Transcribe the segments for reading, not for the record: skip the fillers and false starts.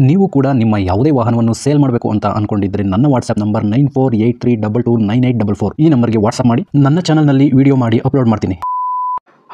ನೀವು ಕೂಡ ನಿಮ್ಮ ಯಾವುದೇ ವಾಹನವನ್ನು ಸೇಲ್ ಮಾಡಬೇಕು ಅಂತ ಅನ್ಕೊಂಡಿದ್ರೆ ನನ್ನ ವಾಟ್ಸ್ಆಪ್ ನಂಬರ್ 9483229844 ಈ ನಂಬರ್ಗೆ ವಾಟ್ಸ್ಆಪ್ ಮಾಡಿ. ನನ್ನ ಚಾನಲ್ನಲ್ಲಿ ವಿಡಿಯೋ ಮಾಡಿ ಅಪ್ಲೋಡ್ ಮಾಡ್ತೀನಿ.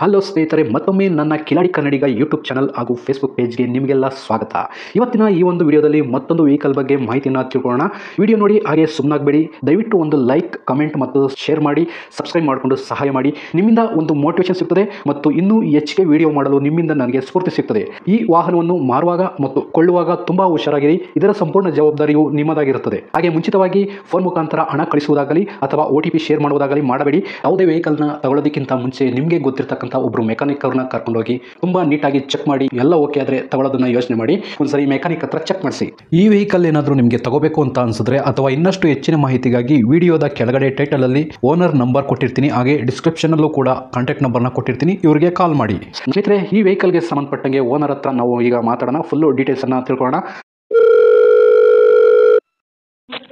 ಹಲೋ ಸ್ನೇಹಿತರೆ, ಮತ್ತೊಮ್ಮೆ ನನ್ನ ಕಿಲಾಡಿ ಕನ್ನಡಿಗ ಯೂಟ್ಯೂಬ್ ಚಾನಲ್ ಹಾಗೂ ಫೇಸ್ಬುಕ್ ಪೇಜ್ಗೆ ನಿಮಗೆಲ್ಲ ಸ್ವಾಗತ. ಇವತ್ತಿನ ಈ ಒಂದು ವಿಡಿಯೋದಲ್ಲಿ ಮತ್ತೊಂದು ವೆಹಿಕಲ್ ಬಗ್ಗೆ ಮಾಹಿತಿಯನ್ನು ತಿಳ್ಕೊಳ್ಳೋಣ. ವಿಡಿಯೋ ನೋಡಿ ಹಾಗೆ ಸುಮ್ಮನಾಗಬೇಡಿ. ದಯವಿಟ್ಟು ಒಂದು ಲೈಕ್, ಕಮೆಂಟ್ ಮತ್ತು ಶೇರ್ ಮಾಡಿ, ಸಬ್ಸ್ಕ್ರೈಬ್ ಮಾಡಿಕೊಂಡು ಸಹಾಯ ಮಾಡಿ. ನಿಮ್ಮಿಂದ ಒಂದು ಮೋಟಿವೇಶನ್ ಸಿಗ್ತದೆ ಮತ್ತು ಇನ್ನೂ ಹೆಚ್ಚಿಗೆ ವಿಡಿಯೋ ಮಾಡಲು ನಿಮ್ಮಿಂದ ನನಗೆ ಸ್ಫೂರ್ತಿ ಸಿಗ್ತದೆ. ಈ ವಾಹನವನ್ನು ಮಾರುವಾಗ ಮತ್ತು ಕೊಳ್ಳುವಾಗ ತುಂಬ ಹುಷಾರಾಗಿರಿ. ಇದರ ಸಂಪೂರ್ಣ ಜವಾಬ್ದಾರಿಯು ನಿಮ್ಮದಾಗಿರುತ್ತದೆ. ಹಾಗೆ ಮುಂಚಿತವಾಗಿ ಫೋನ್ ಮುಖಾಂತರ ಹಣ ಕಳಿಸುವುದಾಗಲಿ ಅಥವಾ OTP ಶೇರ್ ಮಾಡುವುದಾಗಲಿ ಮಾಡಬೇಡಿ. ಯಾವುದೇ ವೆಹಿಕಲ್ನ ತಗೊಳ್ಳೋದಕ್ಕಿಂತ ಮುಂಚೆ ನಿಮಗೆ ಗೊತ್ತಿರತಕ್ಕಂಥ ಒಬ್ರು ಮೆಕ್ಯಾನಿಕ್ ಅವ್ರನ್ನ ಕರ್ಕೊಂಡೋಗಿ ತುಂಬಾ ನೀಟಾಗಿ ಚೆಕ್ ಮಾಡಿ, ಎಲ್ಲ ಓಕೆ ಆದ್ರೆ ತಗೊಳ್ಳೋದನ್ನ ಯೋಚನೆ ಮಾಡಿ. ಒಂದ್ಸರಿ ಮೆಕ್ಯಾನಿಕ್ ಹತ್ರ ಚೆಕ್ ಮಾಡಿಸಿ. ಈ ವೆಹಿಕಲ್ ಏನಾದರೂ ನಿಮಗೆ ತಗೋಬೇಕು ಅಂತ ಅನ್ಸಿದ್ರೆ ಅಥವಾ ಇನ್ನಷ್ಟು ಹೆಚ್ಚಿನ ಮಾಹಿತಿಗಾಗಿ ವಿಡಿಯೋದ ಕೆಳಗಡೆ ಟೈಟಲ್ ಅಲ್ಲಿ ಓನರ್ ನಂಬರ್ ಕೊಟ್ಟಿರ್ತೀನಿ, ಹಾಗೆ ಡಿಸ್ಕ್ರಿಪ್ಷನ್ ಅಲ್ಲೂ ಕೂಡ ಕಾಂಟ್ಯಾಕ್ಟ್ ನಂಬರ್ನ ಕೊಟ್ಟಿರ್ತೀನಿ, ಇವರಿಗೆ ಕಾಲ್ ಮಾಡಿ. ಸ್ನೇಹಿತರೆ, ಈ ವೆಹಿಕಲ್ಗೆ ಸಂಬಂಧಪಟ್ಟಂಗೆ ಓನರ್ ಹತ್ರ ನಾವು ಈಗ ಮಾತಾಡೋಣ, ಫುಲ್ ಡೀಟೇಲ್ಸ್ ಅನ್ನ ತಿಳ್ಕೊಳ್ಳೋಣ.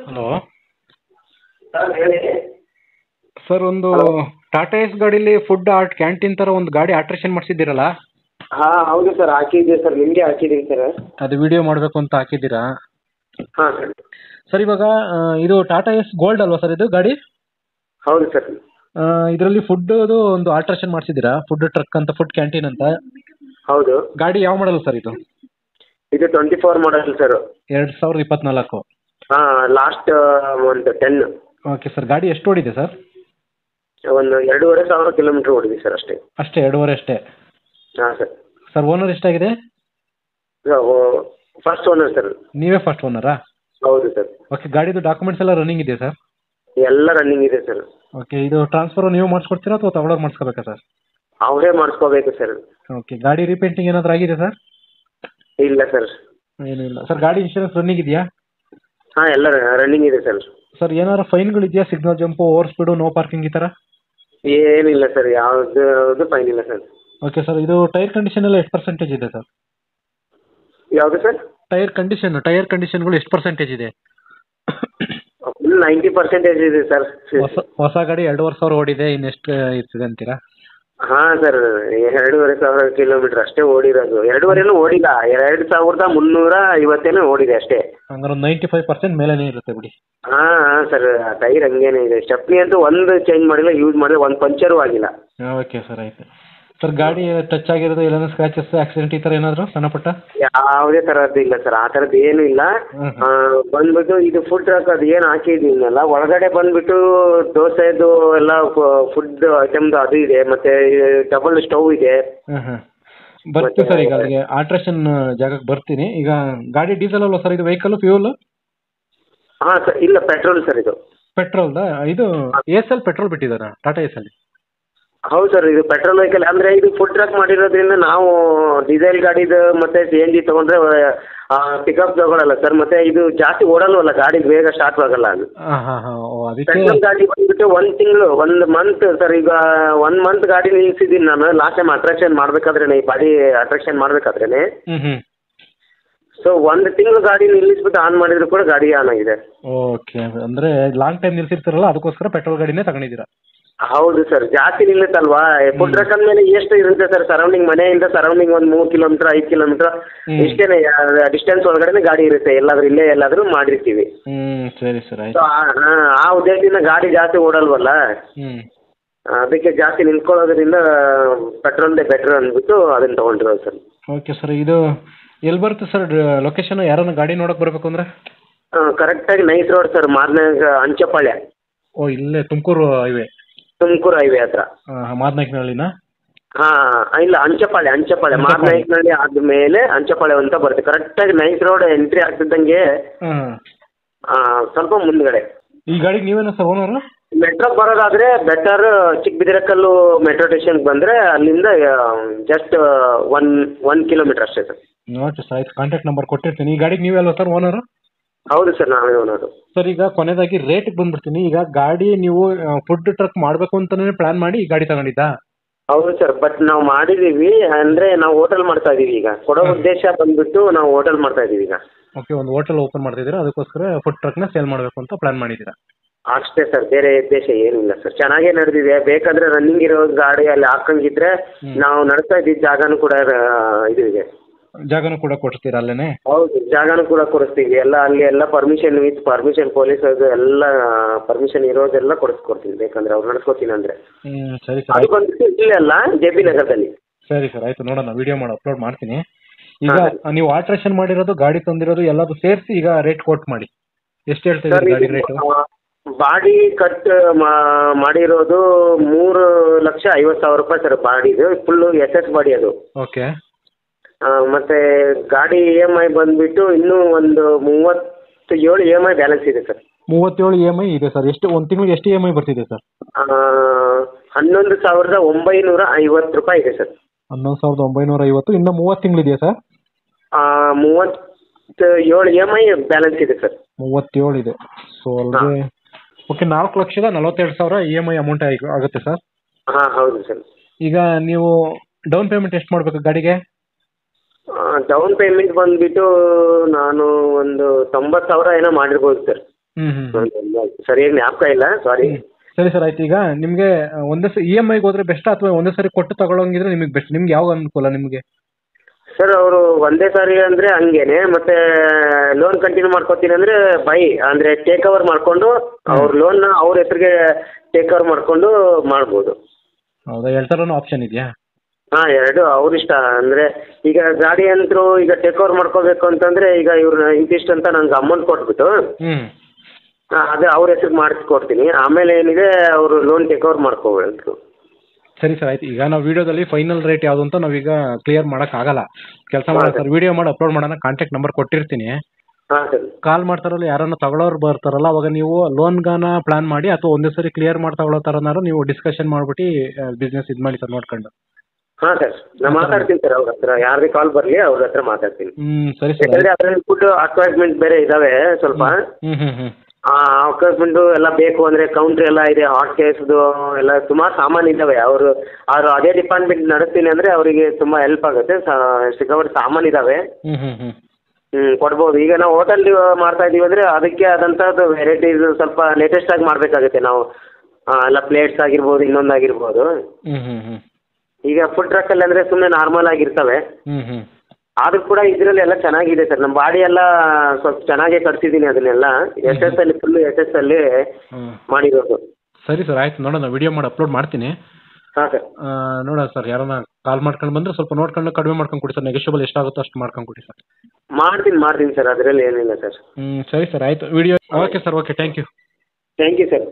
ಹಲೋ ಸರ್, ಒಂದು ಟಾಟಾ ಎಸ್ ಗಾಡೀಲಿ ಫುಡ್ ಕ್ಯಾಂಟೀನ್ ಥರ ಒಂದು ಗಾಡಿ ಆಲ್ಟ್ರೇಷನ್ ಮಾಡಿಸಿದ್ದೀರಲ್ಲ? ಹಾಂ ಹೌದು ಸರ್, ಹಾಕಿದ್ದೆ ಸರ್, ನಿಮಗೆ ಹಾಕಿದ್ದೀನಿ ಸರ್. ಅದು ವಿಡಿಯೋ ಮಾಡಬೇಕು ಅಂತ ಹಾಕಿದ್ದೀರಾ? ಹಾಂ ಸರ್. ಸರ್, ಇವಾಗ ಇದು ಟಾಟಾ ಎಸ್ ಗೋಲ್ಡ್ ಅಲ್ವಾ ಸರ್ ಇದು ಗಾಡಿ? ಹೌದು ಸರ್. ಇದರಲ್ಲಿ ಫುಡ್ದು ಒಂದು ಆಲ್ಟ್ರೇಷನ್ ಮಾಡಿಸಿದ್ದೀರಾ, ಫುಡ್ ಟ್ರಕ್ ಅಂತ, ಫುಡ್ ಕ್ಯಾಂಟೀನ್ ಅಂತ. ಹೌದು. ಗಾಡಿ ಯಾವ ಮಾಡಲ್ ಸರ್ ಇದು? ಇದು 24 ಮಾಡಲ್ ಸರ್. 2024. ಹಾಂ, ಲಾಸ್ಟ್ ಒಂದು 10. ಓಕೆ ಸರ್, ಗಾಡಿ ಎಷ್ಟು ಓಡಿದೆ ಸರ್? ಒಂದು 2,500 ಕಿಲೋಮೀಟ್ರ್ ಓಡಿದೆ ಸರ್ ಅಷ್ಟೇ. ಅಷ್ಟೇ, 2.5 ಅಷ್ಟೇ? ಹಾಂ ಸರ್. ಸರ್, ಓನರ್ ಎಷ್ಟಾಗಿದೆ? First owner sir. ನೀವೇ ಫಸ್ಟ್ ಓನರಾ? ಹೌದು ಸರ್. ಓಕೆ, ಗಾಡಿದು ಡಾಕ್ಯುಮೆಂಟ್ಸ್ ಎಲ್ಲ ರನ್ನಿಂಗ್ ಇದೆ ಸರ್? ಎಲ್ಲ ರನ್ನಿಂಗ್ ಇದೆ ಸರ್. ಓಕೆ, ಇದು ಟ್ರಾನ್ಸ್ಫರ್ ನೀವು ಮಾಡಿಸ್ಕೊಡ್ತೀರಾ ಅಥವಾ ತಗೊಳ್ಳೋರು ಮಾಡಿಸ್ಕೋಬೇಕಾ ಸರ್? ಅವರೇ ಮಾಡಿಸ್ಕೋಬೇಕು ಸರ್. ಓಕೆ, ಗಾಡಿ ರೀಪೇಂಟಿಂಗ್ ಏನಾದರೂ ಆಗಿದೆ ಸರ್? ಇಲ್ಲ ಸರ್. ಏನೂ ಇಲ್ಲ ಸರ್. ಗಾಡಿ ಇನ್ಶೂರೆನ್ಸ್ ರನ್ನಿಂಗ್ ಇದೆಯಾ? ಹಾಂ, ಎಲ್ಲ ರನ್ನಿಂಗ್ ಇದೆ ಸರ್. ಸರ್, ಏನಾದ್ರು ಫೈನ್ಗಳಿದೆಯಾ? Signal jump, over speed, no parking ಈ ಥರ? ಏನಿಲ್ಲ ಸರ್, ಯಾವುದು ಫೈನ್ ಇಲ್ಲ ಸರ್. ಓಕೆ ಸರ್, ಇದು ಟೈರ್ ಕಂಡೀಷನ್ ಎಲ್ಲ ಎಷ್ಟು ಪರ್ಸೆಂಟೇಜ್ ಇದೆ ಸರ್? ಯಾವುದು ಸರ್? ಟೈರ್ ಕಂಡೀಷನ್ಗಳು ಎಷ್ಟು ಪರ್ಸೆಂಟೇಜ್ ಇದೆ? ಫುಲ್ 90% ಇದೆ ಸರ್. ಹೊಸ ಗಾಡಿ 2,500 ಓಡಿದೆ, ಇನ್ನೆಷ್ಟು ಇರ್ತದೆ ಅಂತೀರಾ? ಹಾಂ ಸರ್, 2,500 ಕಿಲೋಮೀಟ್ರ್ ಅಷ್ಟೇ ಓಡಿರೋದು. 2,500 ಓಡಿಲ್ಲ, 2,350 ಓಡಿದೆ ಅಷ್ಟೇ. ಹಂಗಾರೆ ಒಂದು 95% ಮೇಲೇನೇ ಇರುತ್ತೆ ಬಿಡಿ. ಹಾಂ ಹಾಂ ಸರ್, ಟೈರ್ ಹಂಗೇನೆ ಇದೆ. ಸ್ಟೆಪ್ನಿ ಅಂತೂ ಒಂದು ಚೇಂಜ್ ಮಾಡಿಲ್ಲ, ಯೂಸ್ ಮಾಡಿಲ್ಲ, ಒಂದು ಪಂಚರೂ ಆಗಿಲ್ಲ. ಓಕೆ ಸರ್, ಆಯಿತು. ಸರ್, ಗಾಡಿ ಟಚ್ ಆಗಿರೋದು, ಎಲ್ಲಾದ್ರೂ ಸ್ಕ್ರಾಚಸ್, ಆಕ್ಸಿಡೆಂಟ್ ಈ ಥರ ಏನಾದರೂ ಸಣ್ಣ ಪುಟ್ಟ? ಯಾವುದೇ ಥರದ್ದು ಇಲ್ಲ ಸರ್, ಆ ಥರದ್ದು ಏನೂ ಇಲ್ಲ. ಬಂದ್ಬಿಟ್ಟು ಇದು ಫುಡ್ ಟ್ರಕ್ ಅದು ಏನು ಹಾಕಿದ್ದೀನಲ್ಲ, ಒಳಗಡೆ ಬಂದ್ಬಿಟ್ಟು ದೋಸೆದು ಎಲ್ಲ ಫುಡ್ ಐಟಮ್ದು ಅದು ಇದೆ, ಮತ್ತು ಡಬಲ್ ಸ್ಟವ್ ಇದೆ. ಬರ್ತೀವಿ ಸರ್, ಈಗ ಅಲ್ಲಿಗೆ ಆಲ್ಟ್ರೇಷನ್ ಜಾಗಕ್ಕೆ ಬರ್ತೀನಿ. ಈಗ ಗಾಡಿ ಡೀಸೆಲ್ ಅಲ್ವಾ ಸರ್ ಇದು ವೆಹಿಕಲ್? ಫ್ಯೂಲ್? ಹಾಂ ಸರ್, ಇಲ್ಲ ಪೆಟ್ರೋಲ್ ಸರ್ ಇದು. ಪೆಟ್ರೋಲ್ದಾ? ಇದು ಎಸ್ ಎಲ್ ಪೆಟ್ರೋಲ್ ಬಿಟ್ಟಿದ್ದಾರಾ ಟಾಟಾ ಎಸ್ ಅಲ್ಲಿ? ಹೌದು ಸರ್, ಇದು ಪೆಟ್ರೋಲ್ ವೆಹಿಕಲ್. ಅಂದರೆ ಇದು ಫುಡ್ ಟ್ರಕ್ ಮಾಡಿರೋದ್ರಿಂದ ನಾವು ಡೀಸೆಲ್ ಗಾಡಿದು ಮತ್ತು CNG ತೊಗೊಂಡ್ರೆ ಪಿಕಪ್ ತಗೊಳ್ಳಲ್ಲ ಸರ್. ಮತ್ತು ಇದು ಜಾಸ್ತಿ ಓಡಲ್ವಲ್ಲ, ಗಾಡಿ ಬೇಗ ಸ್ಟಾರ್ಟ್ ಆಗಲ್ಲ ಅದು. ಪೆಟ್ರೋಲ್ ಗಾಡಿ ಬಂದ್ಬಿಟ್ಟು 1 ತಿಂಗಳು 1 ಮಂತ್ ಸರ್. ಈಗ 1 ಮಂತ್ ಗಾಡಿ ನಿಲ್ಲಿಸಿದ್ದೀನಿ ನಾನು ಲಾಸ್ಟ್ ಟೈಮ್ ಅಟ್ರಾಕ್ಷನ್ ಮಾಡಬೇಕಾದ್ರೆ, ಈ ಬಾಡಿ ಅಟ್ರಾಕ್ಷನ್ ಮಾಡಬೇಕಾದ್ರೇ. ಸೊ 1 ತಿಂಗಳು ಗಾಡಿ ನಿಲ್ಲಿಸ್ಬಿಟ್ಟು ಆನ್ ಮಾಡಿದ್ರು ಕೂಡ ಗಾಡಿ ಆನ್ ಆಗಿದೆ. ಓಕೆ, ಅಂದರೆ ಲಾಂಗ್ ಟೈಮ್ ನಿಲ್ಸಿರ್ತಾರಲ್ಲ, ಅದಕ್ಕೋಸ್ಕರ ಪೆಟ್ರೋಲ್ ಗಾಡಿನೇ ತಗೊಂಡಿದ್ದೀರಾ? ಹೌದು ಸರ್, ಜಾಸ್ತಿ ನಿಲ್ಲುತ್ತಲ್ವಾ. ಫುಡ್ ಟ್ರಕ್ ಅಂದಮೇಲೆ ಎಷ್ಟು ಇರುತ್ತೆ ಸರ್, ಸರೌಂಡಿಂಗ್ ಮನೆಯಿಂದ ಸರೌಂಡಿಂಗ್ ಒಂದು 3 ಕಿಲೋಮೀಟರ್ 5 ಕಿಲೋಮೀಟರ್ ಇಷ್ಟೇನೆ ಡಿಸ್ಟೆನ್ಸ್ ಒಳಗಡೆ ಗಾಡಿ ಇರುತ್ತೆ. ಇಲ್ಲೇ ಎಲ್ಲಾದರೂ ಮಾಡಿರ್ತೀವಿ. ಸರಿ ಸರ್, ಆಯ್ತು. ಆ ಉದ್ದೇಶದಿಂದ ಗಾಡಿ ಜಾಸ್ತಿ ಓಡಲ್ವಲ್ಲ, ಅದಕ್ಕೆ ಜಾಸ್ತಿ ನಿಂತ್ಕೊಳ್ಳೋದ್ರಿಂದ ಪೆಟ್ರೋಲ್ದೇ ಬೆಟರ್ ಅಂದ್ಬಿಟ್ಟು ಅದನ್ನ ತೊಗೊಂಡಿರೋದು ಸರ್. ಓಕೆ ಸರ್, ಇದು ಎಲ್ಲಿ ಬರುತ್ತೆ ಸರ್ ಲೊಕೇಶನ್? ಯಾರನ್ನ ಗಾಡಿ ನೋಡೋಕೆ ಬರಬೇಕು ಅಂದರೆ? ಕರೆಕ್ಟಾಗಿ ನೈಸ್ ರೋಡ್ ಸರ್, ಮಾದನಾಯಕ ಅಂಚಪಾಳ್ಯ. ಓ, ಇಲ್ಲೇ ತುಮಕೂರು ಹೈವೇ ಹತ್ರ. ಮಾದನಾಯಕನಹಳ್ಳಿನ? ಹಾಂ, ಇಲ್ಲ ಅಂಚಪಾಳ್ಯ. ಮಾದನಾಯಕನಹಳ್ಳಿ ಆದಮೇಲೆ ಅಂಚಪಾಳ್ಯ ಅಂತ ಬರುತ್ತೆ. ಕರೆಕ್ಟಾಗಿ ನೈಸ್ ರೋಡ್ ಎಂಟ್ರಿ ಆಗ್ತಿದ್ದಂಗೆ ಸ್ವಲ್ಪ ಮುಂದ್ಗಡೆ. ಈ ಗಾಡಿಗೆ ನೀವೇನಾ ಸರ್ ಓನರು? ಮೆಟ್ರೋಗೆ ಬರೋದಾದರೆ ಬೆಟರ್, ಚಿಕ್ಕಬಿದಿರಕಲ್ಲು ಮೆಟ್ರೋ ಸ್ಟೇಷನ್ಗೆ ಬಂದರೆ ಅಲ್ಲಿಂದ ಜಸ್ಟ್ 1 ಕಿಲೋಮೀಟರ್ ಅಷ್ಟೇ ಸರ್. ಓಕೆ ಸರ್, ಆಯ್ತು. ಕಾಂಟ್ಯಾಕ್ಟ್ ನಂಬರ್ ಕೊಟ್ಟಿರ್ತೀನಿ. ಈ ಗಾಡಿಗೆ ನೀವೇ ಅಲ್ವಾ ಸರ್ ಓನರು? ಹೌದು ಸರ್, ನಾವೇ ಓನರು. ಸರ್, ಈಗ ಕೊನೆಯದಾಗಿ ರೇಟ್ಗೆ ಬಂದ್ಬಿಡ್ತೀನಿ. ಈಗ ಗಾಡಿ ನೀವು ಫುಡ್ ಟ್ರಕ್ ಮಾಡಬೇಕು ಅಂತಲೇ ಪ್ಲಾನ್ ಮಾಡಿ ಈ ಗಾಡಿ ತಗೊಂಡಿದ್ದಾ? ಹೌದು ಸರ್, ಬಟ್ ನಾವು ಮಾಡಿದ್ದೀವಿ. ಅಂದರೆ ನಾವು ಹೋಟೆಲ್ ಮಾಡ್ತಾ ಇದ್ದೀವಿ ಈಗ. ಕೊಡೋ ಉದ್ದೇಶ ಬಂದ್ಬಿಟ್ಟು ನಾವು ಹೋಟೆಲ್ ಮಾಡ್ತಾ ಇದ್ದೀವಿ ಈಗ. ಓಕೆ, ಒಂದು ಹೋಟೆಲ್ ಓಪನ್ ಮಾಡ್ತಿದ್ದೀರಾ, ಅದಕ್ಕೋಸ್ಕರ ಫುಡ್ ಟ್ರಕ್ನ ಸೇಲ್ ಮಾಡಬೇಕು ಅಂತ ಪ್ಲಾನ್ ಮಾಡಿದ್ದೀರಾ? ಅಷ್ಟೇ ಸರ್, ಬೇರೆ ಉದ್ದೇಶ ಏನಿಲ್ಲ ಸರ್. ಚೆನ್ನಾಗೇ ನಡೆದಿದೆ. ಬೇಕಾದರೆ ರನ್ನಿಂಗ್ ಇರೋ ಗಾಡಿ ಅಲ್ಲಿ ಹಾಕಂಗಿದ್ರೆ ನಾವು ನಡೆಸ್ತಾ ಇದ್ದಿದ್ದ ಜಾಗನೂ ಕೂಡ ಇದು ಇದೆ. ಜಾಗನೂ ಕೂಡ ಕೊಡ್ತೀರಾ ಅಲ್ಲೇನೆ? ಹೌದು, ಜಾಗನೂ ಕೂಡ ಕೊಡಿಸ್ತೀವಿ. ಎಲ್ಲ ಅಲ್ಲಿ ಎಲ್ಲ ಪರ್ಮಿಷನ್ ವಿತ್ ಪರ್ಮಿಷನ್, ಪೊಲೀಸದು ಎಲ್ಲ ಪರ್ಮಿಷನ್ ಇರೋದೆಲ್ಲ ಕೊಡಿಸ್ಕೊಡ್ತೀನಿ ಬೇಕಂದ್ರೆ, ಅವ್ರು ನಡೆಸ್ಕೊತೀನಿ ಅಂದರೆ. ಸರಿ ಸರ್. ಅದು ಬಂದ್ಬಿಟ್ಟು ಇಲ್ಲೆಲ್ಲ JP ನಗರದಲ್ಲಿ. ಸರಿ ಸರ್, ಆಯ್ತು, ನೋಡೋಣ, ವಿಡಿಯೋ ಮಾಡಿ ಅಪ್ಲೋಡ್ ಮಾಡ್ತೀನಿ. ಈಗ ನೀವು ಆಲ್ಟ್ರೇಷನ್ ಮಾಡಿರೋದು, ಗಾಡಿ ತಂದಿರೋದು ಎಲ್ಲದು ಸೇರಿಸಿ ಈಗ ರೇಟ್ ಕೋಟ್ ಮಾಡಿ. ಎಷ್ಟು ಹೇಳ್ತಾ ಇದ್ದೀರಿ ಗಾಡಿ ರೇಟು? ಬಾಡಿ ಕಟ್ ಮಾಡಿರೋದು 3,50,000 ರೂಪಾಯಿ ಸರ್ ಬಾಡಿದು, ಫುಲ್ಲು SS ಬಾಡಿ ಅದು. ಓಕೆ. ಮತ್ತೆ ಗಾಡಿ EMI ಬಂದ್ಬಿಟ್ಟು ಇನ್ನೂ ಒಂದು 37 EMI ಬ್ಯಾಲೆನ್ಸ್ ಇದೆ ಸರ್. 37 EMI ಇದೆ ಸರ್. ಎಷ್ಟು ಒಂದು ತಿಂಗಳಿಗೆ ಎಷ್ಟು EMI ಬರ್ತಿದೆ ಸರ್? 11,950 ರೂಪಾಯಿ ಇದೆ ಸರ್. 11,950. ಇನ್ನು 30 ತಿಂಗಳಿದೆಯಾ ಸರ್? 37 EMI ಬ್ಯಾಲೆನ್ಸ್ ಇದೆ ಸರ್. 37 ಇದೆ. ಸೊ ಅಲ್ಲಿಗೆ ಓಕೆ, 4,42,000 EMI ಅಮೌಂಟ್ ಆಗುತ್ತೆ ಸರ್. ಹಾಂ ಹೌದು ಸರ್. ಈಗ ನೀವು ಡೌನ್ ಪೇಮೆಂಟ್ ಎಷ್ಟು ಮಾಡಬೇಕು ಗಾಡಿಗೆ? ಡೌನ್ ಪೇಮೆಂಟ್ ಬಂದ್ಬಿಟ್ಟು ನಾನು ಒಂದು 90,000 ಏನೋ ಮಾಡಿರ್ಬೋದು ಸರ್. ಸರಿಯಾಗಿ ಜ್ಞಾಪಕ ಇಲ್ಲ, ಸಾರಿ. ಸರಿ ಸರ್, ಆಯ್ತು. ಈಗ ನಿಮಗೆ ಒಂದೇ EMIಗೆ ಹೋದ್ರೆ ಬೆಸ್ಟ್ ಅಥವಾ ಒಂದೇ ಸರಿ ಕೊಟ್ಟು ತಗೊಳ್ಳೋಂಗಿದ್ರೆ ನಿಮಗೆ ಬೆಸ್ಟ್? ನಿಮ್ಗೆ ಯಾವ ಅನುಕೂಲ ನಿಮಗೆ? ಸರ್ ಅವರು ಒಂದೇ ಸಾರಿ ಅಂದರೆ ಹಂಗೇನೆ, ಮತ್ತೆ ಲೋನ್ ಕಂಟಿನ್ಯೂ ಮಾಡ್ಕೊತೀನಿ ಅಂದರೆ ಅಂದರೆ ಟೇಕ್ ಓವರ್ ಮಾಡಿಕೊಂಡು ಅವ್ರ ಲೋನ್ನ ಅವ್ರ ಹೆಸರಿಗೆ ಟೇಕ್ ಓವರ್ ಮಾಡಿಕೊಂಡು ಮಾಡ್ಬೋದು. ಹೌದಾ? ಎರಡರಲ್ಲೂ ಆಪ್ಷನ್ ಇದೆಯಾ? ಹಾಂ, ಎರಡು ಅವ್ರಿಷ್ಟ. ಅಂದರೆ ಈಗ ಗಾಡಿ ಅಂತರೂ ಈಗ ಟೇಕ್ ಓವರ್ ಮಾಡ್ಕೋಬೇಕು ಅಂತಂದರೆ ಈಗ ಇವ್ರು ಇಂತಿಷ್ಟು ಅಂತ ನಂಗೆ ಅಮೌಂಟ್ ಕೊಟ್ಬಿಟ್ಟು ಅದೇ ಅವ್ರ ಹೆಸರಿಗೆ ಮಾಡಿಸ್ಕೊಡ್ತೀನಿ. ಆಮೇಲೆ ಏನಿದೆ ಅವರು ಲೋನ್ ಟೇಕ್ ಓವರ್ ಮಾಡ್ಕೋಬೇಕು. ಸರಿ ಸರ್, ಆಯ್ತು. ಈಗ ನಾವು ವಿಡಿಯೋದಲ್ಲಿ ಫೈನಲ್ ರೇಟ್ ಯಾವುದು ಅಂತ ನಾವೀಗ ಕ್ಲಿಯರ್ ಮಾಡೋಕ್ಕಾಗಲ್ಲ. ಕೆಲಸ ಮಾಡೋಣ ಸರ್, ವಿಡಿಯೋ ಮಾಡಿ ಅಪ್ಲೋಡ್ ಮಾಡೋಣ. ಕಾಂಟ್ಯಾಕ್ಟ್ ನಂಬರ್ ಕೊಟ್ಟಿರ್ತೀನಿ. ಹಾಂ ಸರ್. ಕಾಲ್ ಮಾಡ್ತಾರಲ್ಲ, ಯಾರನ್ನ ತಗೊಳ್ಳೋರು ಬರ್ತಾರಲ್ಲ, ಅವಾಗ ನೀವು ಲೋನ್ಗಾನ ಪ್ಲಾನ್ ಮಾಡಿ ಅಥವಾ ಒಂದೇ ಸರಿ ಕ್ಲಿಯರ್ ಮಾಡಿ ತಗೊಳ್ಳೋ ಥರನಾರು ನೀವು ಡಿಸ್ಕಷನ್ ಮಾಡ್ಬಿಟ್ಟು ಬಿಸ್ನೆಸ್ ಇದು ಮಾಡಿ ಸರ್, ನೋಡ್ಕೊಂಡು. ಹಾಂ ಸರ್, ನಾನು ಮಾತಾಡ್ತೀನಿ ಸರ್ ಅವ್ರ ಹತ್ರ. ಯಾರದೇ ಕಾಲ್ ಬರಲಿ ಅವ್ರ ಹತ್ರ ಮಾತಾಡ್ತೀನಿ. ಸರಿ ಸರ್. ಯಾಕಂದರೆ ಅದರಲ್ಲಿ ಫುಡ್ ಅಕ್ವೈರ್ಮೆಂಟ್ ಬೇರೆ ಇದ್ದಾವೆ ಸ್ವಲ್ಪ. ಅಕ್ವೈರ್ಮೆಂಟು ಎಲ್ಲ ಬೇಕು ಅಂದರೆ ಕೌಂಟ್ರ್ ಎಲ್ಲ ಇದೆ, ಹಾಟ್ ಕೇಸ್ದು ಎಲ್ಲ ಸುಮಾರು ಸಾಮಾನು ಇದ್ದಾವೆ. ಅವರು ಅದೇ ಡಿಪಾರ್ಟ್ಮೆಂಟ್ ನಡೆಸ್ತೀನಿ ಅಂದರೆ ಅವರಿಗೆ ತುಂಬ ಹೆಲ್ಪ್ ಆಗುತ್ತೆ. ಸಿಕ್ಕಾಪಟ್ಟೆ ಸಾಮಾನು ಇದ್ದಾವೆ, ಕೊಡ್ಬೋದು. ಈಗ ನಾವು ಹೋಟೆಲ್ ಮಾಡ್ತಾ ಇದ್ದೀವಿ ಅಂದರೆ ಅದಕ್ಕೆ ಆದಂಥದ್ದು ವೆರೈಟೀಸ್ ಸ್ವಲ್ಪ ಲೇಟೆಸ್ಟ್ ಆಗಿ ಮಾಡಬೇಕಾಗುತ್ತೆ ನಾವು. ಎಲ್ಲ ಪ್ಲೇಟ್ಸ್ ಆಗಿರ್ಬೋದು, ಇನ್ನೊಂದು ಆಗಿರ್ಬೋದು. ಈಗ ಫುಡ್ ಟ್ರಕ್ಕಲ್ಲಿ ಅಂದರೆ ಸುಮ್ಮನೆ ನಾರ್ಮಲ್ ಆಗಿರ್ತವೆ. ಆದ್ರೂ ಕೂಡ ಇದರಲ್ಲಿ ಎಲ್ಲ ಚೆನ್ನಾಗಿದೆ ಸರ್. ನಮ್ಮ ಬಾಡಿ ಎಲ್ಲ ಸ್ವಲ್ಪ ಚೆನ್ನಾಗೇ ಕಟ್ಸಿದ್ದೀನಿ ಅದನ್ನೆಲ್ಲ. SS ಅಲ್ಲಿ ಫುಲ್ಲು SS ಅಲ್ಲಿ ಮಾಡಿರೋದು. ಸರಿ ಸರ್, ಆಯ್ತು, ನೋಡೋಣ, ವಿಡಿಯೋ ಮಾಡಿ ಅಪ್ಲೋಡ್ ಮಾಡ್ತೀನಿ. ಹಾಂ ಸರ್. ನೋಡೋಣ ಸರ್, ಯಾರನ್ನ ಕಾಲ್ ಮಾಡ್ಕೊಂಡು ಬಂದರೆ ಸ್ವಲ್ಪ ನೋಡ್ಕೊಂಡು ಕಡಿಮೆ ಮಾಡ್ಕೊಂಡು ಕೊಡಿ ಸರ್. ನೆಗೋಷಿಯಬಲ್ ಎಷ್ಟಾಗುತ್ತೋ ಅಷ್ಟು ಮಾಡ್ಕೊಂಡು ಕೊಡಿ ಸರ್. ಮಾಡ್ತೀನಿ ಸರ್, ಅದರಲ್ಲಿ ಏನಿಲ್ಲ ಸರ್. ಸರಿ ಸರ್, ಆಯಿತು. Video okay sir, okay, thank you sir.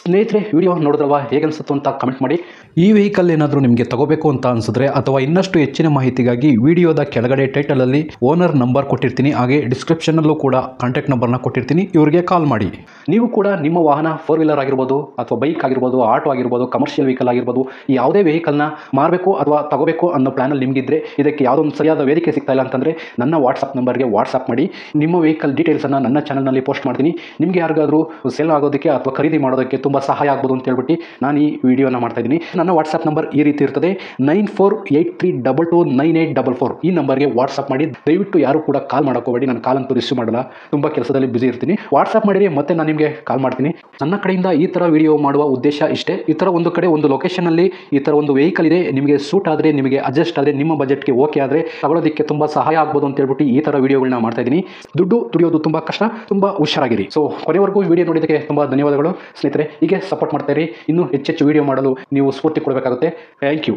ಸ್ನೇಹಿತರೆ, ವಿಡಿಯೋ ನೋಡಿದ್ರಲ್ವಾ, ಹೇಗೆ ಅನಿಸುತ್ತೋ ಅಂತ ಕಮೆಂಟ್ ಮಾಡಿ. ಈ ವೆಹಿಕಲ್ ಏನಾದರೂ ನಿಮಗೆ ತಗೋಬೇಕು ಅಂತ ಅನಿಸಿದ್ರೆ ಅಥವಾ ಇನ್ನಷ್ಟು ಹೆಚ್ಚಿನ ಮಾಹಿತಿಗಾಗಿ ವಿಡಿಯೋದ ಕೆಳಗಡೆ ಟೈಟಲಲ್ಲಿ ಓನರ್ ನಂಬರ್ ಕೊಟ್ಟಿರ್ತೀನಿ, ಹಾಗೆ ಡಿಸ್ಕ್ರಿಪ್ಷನಲ್ಲೂ ಕೂಡ ಕಾಂಟ್ಯಾಕ್ಟ್ ನಂಬರ್ನ ಕೊಟ್ಟಿರ್ತೀನಿ. ಇವರಿಗೆ ಕಾಲ್ ಮಾಡಿ. ನೀವು ಕೂಡ ನಿಮ್ಮ ವಾಹನ 4 ವೀಲರ್ ಆಗಿರ್ಬೋದು ಅಥವಾ ಬೈಕ್ ಆಗಿರ್ಬೋದು, ಆಟೋ ಆಗಿರ್ಬೋದು, ಕಮರ್ಷಿಯಲ್ ವೆಹಿಕಲ್ ಆಗಿರ್ಬೋದು, ಯಾವುದೇ ವೆಹಿಕಲ್ನ ಮಾರಬೇಕು ಅಥವಾ ತಗೋಬೇಕು ಅನ್ನೋ ಪ್ಲಾನಲ್ಲಿ ನಿಮಗಿದ್ರೆ ಇದಕ್ಕೆ ಯಾವುದೊಂದು ಸರಿಯಾದ ವೇದಿಕೆ ಸಿಗ್ತಾ ಇಲ್ಲ ಅಂತಂದರೆ ನನ್ನ ವಾಟ್ಸಪ್ ನಂಬರ್ಗೆ ವಾಟ್ಸಪ್ ಮಾಡಿ. ನಿಮ್ಮ ವೆಹಿಕಲ್ ಡೀಟೇಲ್ಸನ್ನು ನನ್ನ ಚಾನಲ್ನಲ್ಲಿ ಪೋಸ್ಟ್ ಮಾಡ್ತೀನಿ. ನಿಮಗೆ ಯಾರಿಗಾದರೂ ಸೇಲ್ ಆಗೋದಕ್ಕೆ ಅಥವಾ ಖರೀದಿ ಮಾಡೋದಕ್ಕೆ ತುಂಬ ಸಹಾಯ ಆಗ್ಬೋದು ಅಂತ ಹೇಳ್ಬಿಟ್ಟು ನಾನು ಈ ವಿಡಿಯೋನ ಮಾಡ್ತಾ ಇದ್ದೀನಿ. ನನ್ನ ವಾಟ್ಸಪ್ ನಂಬರ್ ಈ ರೀತಿ ಇರ್ತದೆ, 9483229844. ಈ ನಂಬರ್ಗೆ ವಾಟ್ಸಪ್ ಮಾಡಿ. ದಯವಿಟ್ಟು ಯಾರು ಕೂಡ ಕಾಲ್ ಮಾಡೋಕೋಬೇಡಿ, ನಾನು ಕಾಲ್ ಅಂತೂ ರಿಸೀವ್ ಮಾಡಲ್ಲ, ತುಂಬ ಕೆಲಸದಲ್ಲಿ ಬಿಸಿ ಇರ್ತೀನಿ. ವಾಟ್ಸಪ್ ಮಾಡಿರಿ, ಮತ್ತೆ ನಾನು ನಿಮಗೆ ಕಾಲ್ ಮಾಡ್ತೀನಿ. ನನ್ನ ಕಡೆಯಿಂದ ಈ ಥರ ವಿಡಿಯೋ ಮಾಡುವ ಉದ್ದೇಶ ಇಷ್ಟೇ. ಈ ಥರ ಒಂದು ಕಡೆ ಒಂದು ಲೊಕೇಶನಲ್ಲಿ ಈ ಥರ ಒಂದು ವೆಹಿಕಲ್ ಇದೆ, ನಿಮಗೆ ಸೂಟ್ ಆದರೆ, ನಿಮಗೆ ಅಡ್ಜಸ್ಟ್ ಆದರೆ, ನಿಮ್ಮ ಬಜೆಟ್ಗೆ ಓಕೆ ಆದರೆ ತಗೊಳ್ಳೋದಕ್ಕೆ ತುಂಬ ಸಹಾಯ ಆಗ್ಬೋದು ಅಂತ ಹೇಳ್ಬಿಟ್ಟು ಈ ಥರ ವಿಡಿಯೋಗಳನ್ನ ಮಾಡ್ತಾ ಇದ್ದೀನಿ. ದುಡ್ಡು ದುಡಿಯೋದು ತುಂಬ ಕಷ್ಟ, ತುಂಬ ಹುಷಾರಾಗಿರಿ. ಸೊ ಕೊನೆವರೆಗೂ ವಿಡಿಯೋ ನೋಡಿದ್ದಕ್ಕೆ ತುಂಬ ಧನ್ಯವಾದಗಳು ಸ್ನೇಹಿತರೆ. ಹೀಗೆ ಸಪೋರ್ಟ್ ಮಾಡ್ತಾ ಇರಿ. ಇನ್ನೂ ಹೆಚ್ಚೆಚ್ಚು ವಿಡಿಯೋ ಮಾಡಲು ನೀವು ಸ್ಫೂರ್ತಿ ಕೊಡಬೇಕಾಗುತ್ತೆ. Thank you.